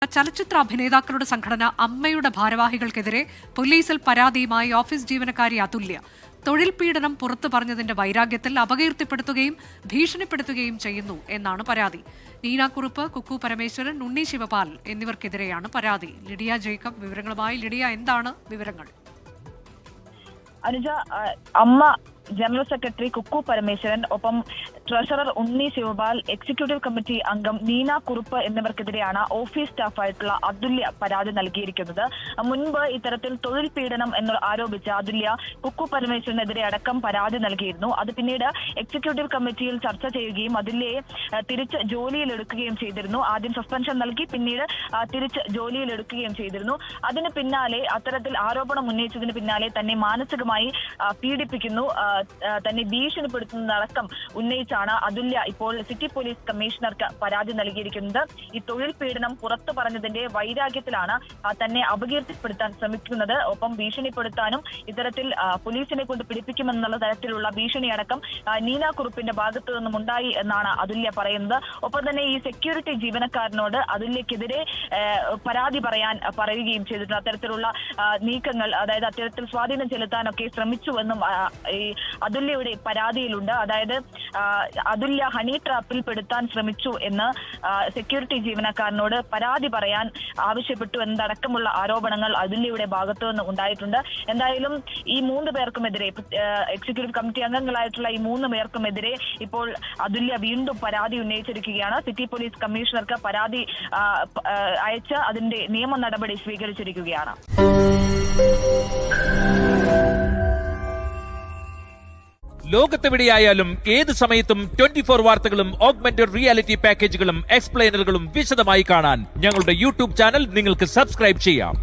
ചലച്ചിത്ര അഭിനേതാക്കളുടെ സംഘടന അമ്മയുടെ ഭാരവാഹികൾക്കെതിരെ പോലീസിൽ പരാതിയുമായി ഓഫീസ് ജീവനക്കാരി അതുല്യ തൊഴിൽ പീഡനം പുറത്തു പറഞ്ഞതിന്റെ വൈരാഗ്യത്തിൽ അപകീർത്തിപ്പെടുത്തുകയും ഭീഷണിപ്പെടുത്തുകയും ചെയ്യുന്നു എന്നാണ് പരാതി. നീനാക്കുറുപ്പ്, കുക്കു പരമേശ്വരൻ, ഉണ്ണി ശിവപാൽ എന്നിവർക്കെതിരെയാണ് പരാതി. ലിഡിയ ജേക്കബ് വിവരങ്ങളുമായി. ലിഡിയ, എന്താണ് വിവരങ്ങൾ? അനുജ, അമ്മ ജനറൽ സെക്രട്ടറി കുക്കു പരമേശ്വരൻ, ഒപ്പം ട്രഷറർ ഉണ്ണി ശിവപാൽ, എക്സിക്യൂട്ടീവ് കമ്മിറ്റി അംഗം നീനാക്കുറുപ്പ് എന്നിവർക്കെതിരെയാണ് ഓഫീസ് സ്റ്റാഫായിട്ടുള്ള അതുല്യ പരാതി നൽകിയിരിക്കുന്നത്. മുൻപ് ഇത്തരത്തിൽ തൊഴിൽ പീഡനം എന്ന് ആരോപിച്ച അതുല്യ കുക്കു പരമേശ്വരനെതിരെ അടക്കം പരാതി നൽകിയിരുന്നു. അത് പിന്നീട് എക്സിക്യൂട്ടീവ് കമ്മിറ്റിയിൽ ചർച്ച ചെയ്യുകയും അതുല്യയെ തിരിച്ച് ജോലിയിലെടുക്കുകയും ചെയ്തിരുന്നു. ആദ്യം സസ്പെൻഷൻ നൽകി, പിന്നീട് തിരിച്ച് ജോലിയിലെടുക്കുകയും ചെയ്തിരുന്നു. അതിന് പിന്നാലെ അത്തരത്തിൽ ആരോപണം ഉന്നയിച്ചതിന് പിന്നാലെ തന്നെ മാനസികമായി പീഡിപ്പിക്കുന്നു, തന്നെ ഭീഷണിപ്പെടുത്തുന്നതടക്കം ഉന്നയിച്ചാണ് അതുല്യ ഇപ്പോൾ സിറ്റി പോലീസ് കമ്മീഷണർക്ക് പരാതി നൽകിയിരിക്കുന്നത്. ഈ തൊഴിൽ പീഡനം പുറത്തു പറഞ്ഞതിന്റെ വൈരാഗ്യത്തിലാണ് തന്നെ അപകീർത്തിപ്പെടുത്താൻ ശ്രമിക്കുന്നത്. ഒപ്പം ഭീഷണിപ്പെടുത്താനും ഇത്തരത്തിൽ പോലീസിനെ കൊണ്ട് പിടിപ്പിക്കുമെന്നുള്ള തരത്തിലുള്ള ഭീഷണിയടക്കം നീനാക്കുറുപ്പിന്റെ ഭാഗത്തു നിന്നും ഉണ്ടായി എന്നാണ് അതുല്യ പറയുന്നത്. ഒപ്പം തന്നെ ഈ സെക്യൂരിറ്റി ജീവനക്കാരനോട് അതുല്യക്കെതിരെ പരാതി പറയുകയും ചെയ്തിട്ടുണ്ട്. അത്തരത്തിലുള്ള നീക്കങ്ങൾ, അതായത് അത്തരത്തിൽ സ്വാധീനം ചെലുത്താനൊക്കെ ശ്രമിച്ചുവെന്നും ഈ അതുല്യയുടെ പരാതിയിലുണ്ട്. അതായത് അതുല്യ ഹണി ട്രാപ്പിൽ പെടുത്താൻ ശ്രമിച്ചു എന്ന് സെക്യൂരിറ്റി ജീവനക്കാരനോട് പരാതി പറയാൻ ആവശ്യപ്പെട്ടു എന്നതടക്കമുള്ള ആരോപണങ്ങൾ അതുല്യയുടെ ഭാഗത്തു നിന്ന് ഉണ്ടായിട്ടുണ്ട്. എന്തായാലും ഈ 3 പേർക്കുമെതിരെ, എക്സിക്യൂട്ടീവ് കമ്മിറ്റി അംഗങ്ങളായിട്ടുള്ള ഈ 3 പേർക്കുമെതിരെ ഇപ്പോൾ അതുല്യ വീണ്ടും പരാതി ഉന്നയിച്ചിരിക്കുകയാണ്. സിറ്റി പോലീസ് കമ്മീഷണർക്ക് പരാതി അയച്ച് അതിന്റെ നിയമ നടപടി സ്വീകരിച്ചിരിക്കുകയാണ്. ലോകത്തെവിടെയായാലും ഏത് സമയത്തും 24 വാർത്തകളും ഓഗ്മെന്റഡ് റിയാലിറ്റി പാക്കേജുകളും എക്സ്പ്ലെയിനറുകളും വിശദമായി കാണാൻ ഞങ്ങളുടെ യൂട്യൂബ് ചാനൽ നിങ്ങൾക്ക് സബ്സ്ക്രൈബ് ചെയ്യാം.